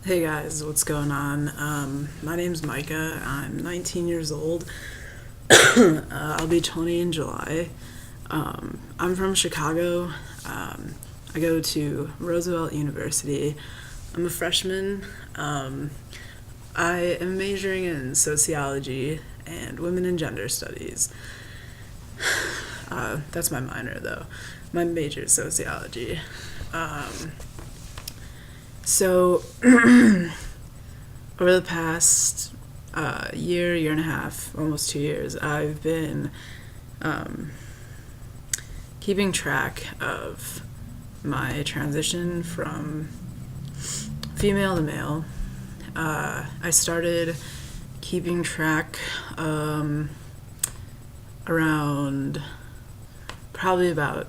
Hey guys, what's going on? My name's Micah. I'm 19 years old. I'll be 20 in July. I'm from Chicago. I go to Roosevelt University. I'm a freshman. I am majoring in sociology and women and gender studies. That's my minor, though. My major is sociology. So, over the past year and a half, almost 2 years, I've been keeping track of my transition from female to male. I started keeping track around probably about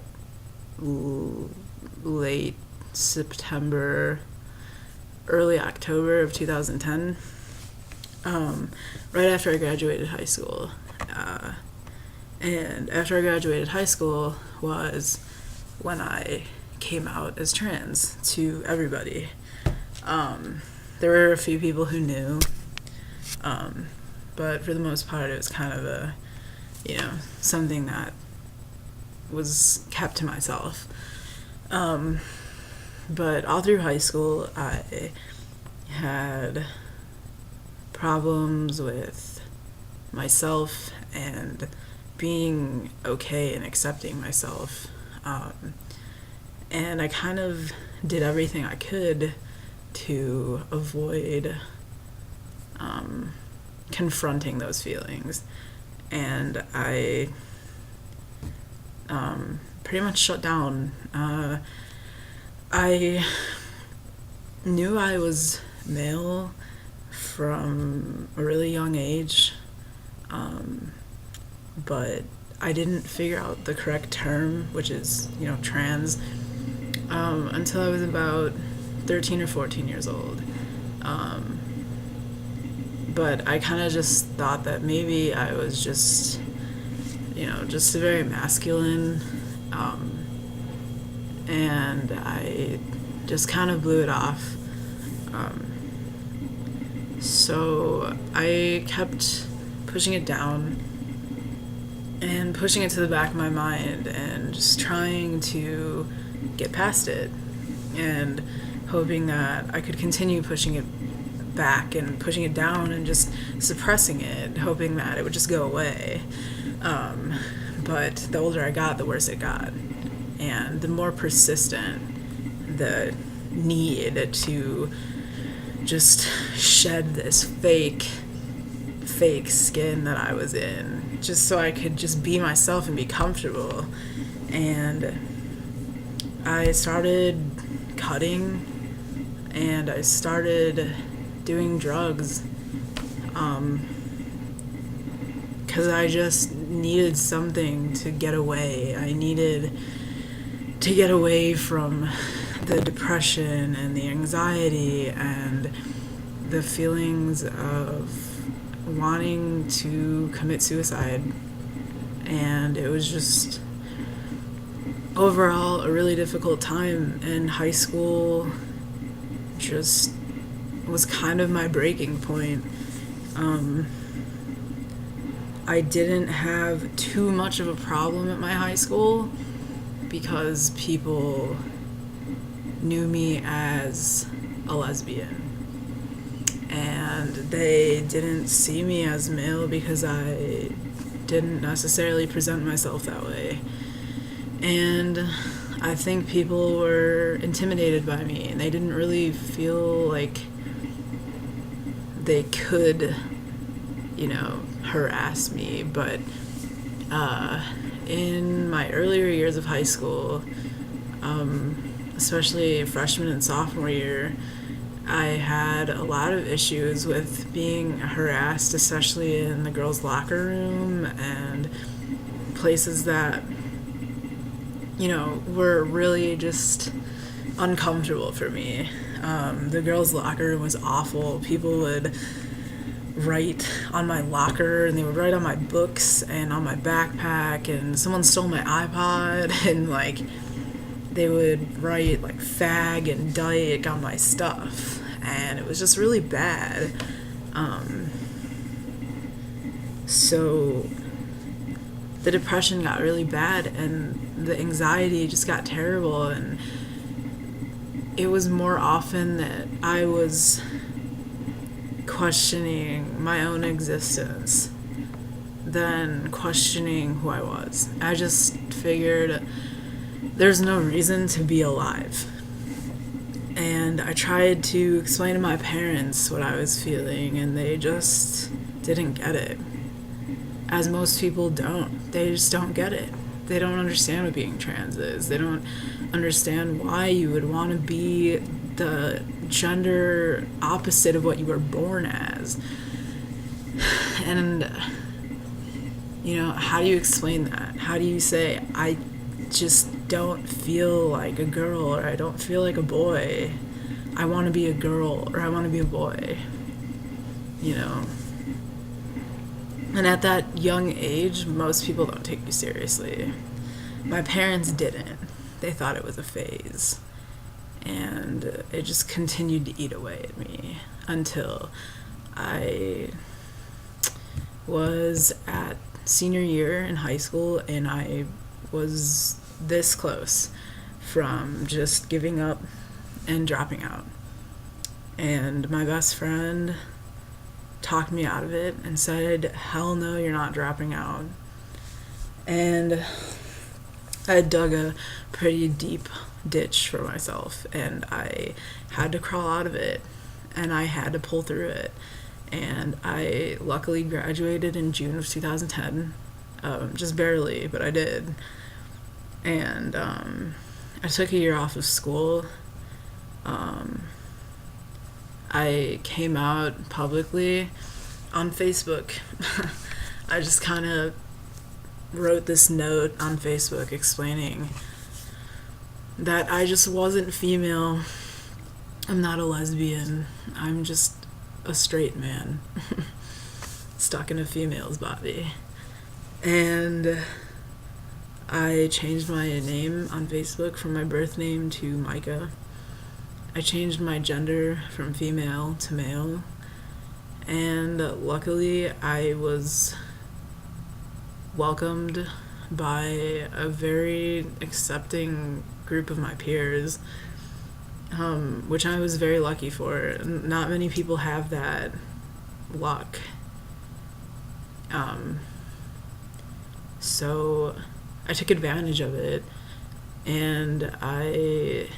late September, early October of 2010, right after I graduated high school. And after I graduated high school was when I came out as trans to everybody. There were a few people who knew, but for the most part it was kind of something that was kept to myself. But all through high school, I had problems with myself and being okay and accepting myself. And I kind of did everything I could to avoid confronting those feelings. And I pretty much shut down. I knew I was male from a really young age, but I didn't figure out the correct term, which is, trans, until I was about 13 or 14 years old. But I kind of just thought that maybe I was just a very masculine, and I just kind of blew it off. So I kept pushing it down and pushing it to the back of my mind and just trying to get past it and hoping that I could continue pushing it back and pushing it down and just suppressing it, hoping that it would just go away. But the older I got, the worse it got. And the more persistent the need to just shed this fake skin that I was in, just so I could just be myself and be comfortable. And I started cutting, and I started doing drugs, because I just needed something to get away. I needed to get away from the depression and the anxiety and the feelings of wanting to commit suicide. And it was just overall a really difficult time, and high school just was kind of my breaking point. I didn't have too much of a problem at my high school because people knew me as a lesbian, and they didn't see me as male because I didn't necessarily present myself that way. And I think people were intimidated by me, and they didn't really feel like they could, harass me. But in my earlier years of high school, especially freshman and sophomore year, I had a lot of issues with being harassed, especially in the girls' locker room and places that, were really just uncomfortable for me. The girls' locker room was awful. People would write on my locker, and they would write on my books and on my backpack, and someone stole my iPod, and they would write fag and dyke on my stuff. and it was just really bad. So the depression got really bad, and the anxiety just got terrible, and it was more often that I was questioning my own existence than questioning who I was. I just figured there's no reason to be alive. And I tried to explain to my parents what I was feeling, and they just didn't get it. As most people don't. They just don't get it. They don't understand what being trans is. They don't understand why you would want to be the gender opposite of what you were born as. And, you know, how do you explain that? How do you say, I just don't feel like a girl, or I don't feel like a boy. I want to be a girl, or I want to be a boy. You know? And at that young age, most people don't take you seriously. My parents didn't. They thought it was a phase. And it just continued to eat away at me until I was at senior year in high school, and I was this close from just giving up and dropping out. And my best friend talked me out of it and said, hell no, you're not dropping out. And I dug a pretty deep ditch for myself, and I had to crawl out of it, and I had to pull through it. And I luckily graduated in June of 2010, just barely, but I did. And I took a year off of school. I came out publicly on Facebook. I just kind of wrote this note on Facebook explaining that I just wasn't female. I'm not a lesbian. I'm just a straight man stuck in a female's body. And I changed my name on Facebook from my birth name to Micah. I changed my gender from female to male. And luckily, I was welcomed by a very accepting group of my peers, which I was very lucky for. Not many people have that luck. So I took advantage of it, and I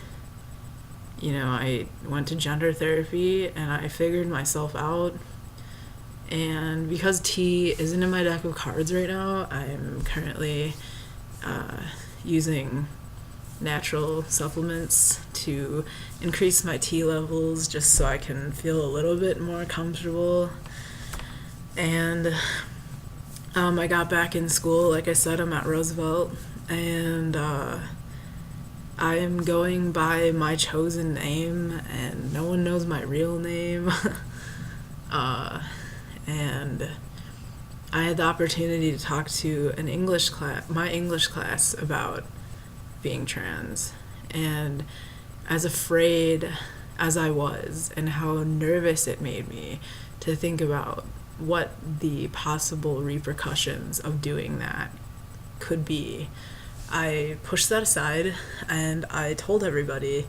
went to gender therapy, and I figured myself out. And because T isn't in my deck of cards right now, I'm currently using natural supplements to increase my T levels just so I can feel a little bit more comfortable. And I got back in school. Like I said, I'm at Roosevelt, and I am going by my chosen name, and no one knows my real name. And I had the opportunity to talk to my English class about being trans. And as afraid as I was, and how nervous it made me to think about what the possible repercussions of doing that could be, I pushed that aside, and I told everybody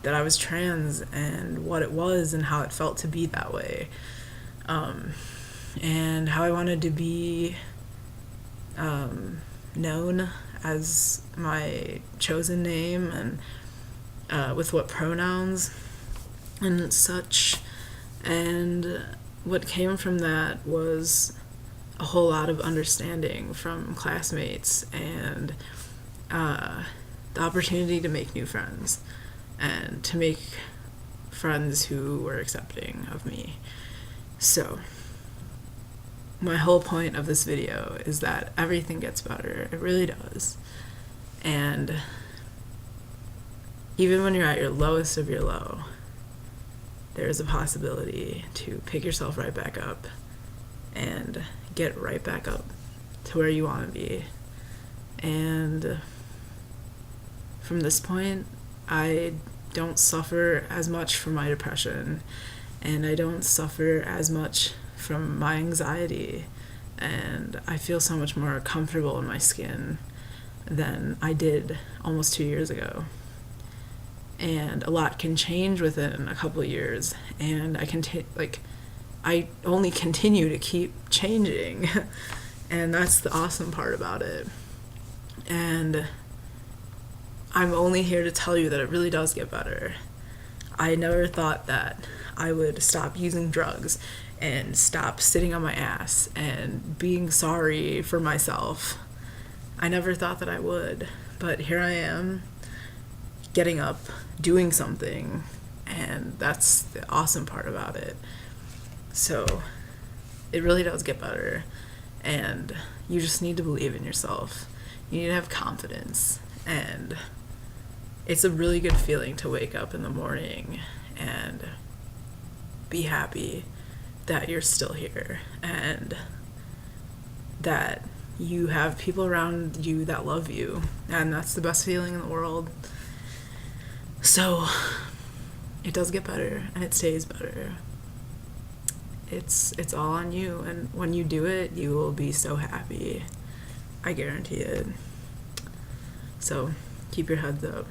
that I was trans and what it was and how it felt to be that way, and how I wanted to be known as my chosen name, and with what pronouns and such. And what came from that was a whole lot of understanding from classmates, and the opportunity to make new friends, and to make friends who were accepting of me. So my whole point of this video is that everything gets better. It really does. And even when you're at your lowest of your low, there's a possibility to pick yourself right back up and get right back up to where you want to be. And from this point, I don't suffer as much from my depression, and I don't suffer as much from my anxiety, and I feel so much more comfortable in my skin than I did almost 2 years ago. And a lot can change within a couple of years, and I only continue to keep changing. And that's the awesome part about it. And I'm only here to tell you that it really does get better. I never thought that I would stop using drugs and stop sitting on my ass and being sorry for myself. I never thought that I would, but here I am, getting up, doing something, and that's the awesome part about it. So it really does get better, and you just need to believe in yourself. You need to have confidence, and it's a really good feeling to wake up in the morning and be happy that you're still here and that you have people around you that love you, and that's the best feeling in the world. So it does get better, and it stays better. It's all on you, and when you do it, you will be so happy. I guarantee it. So keep your heads up.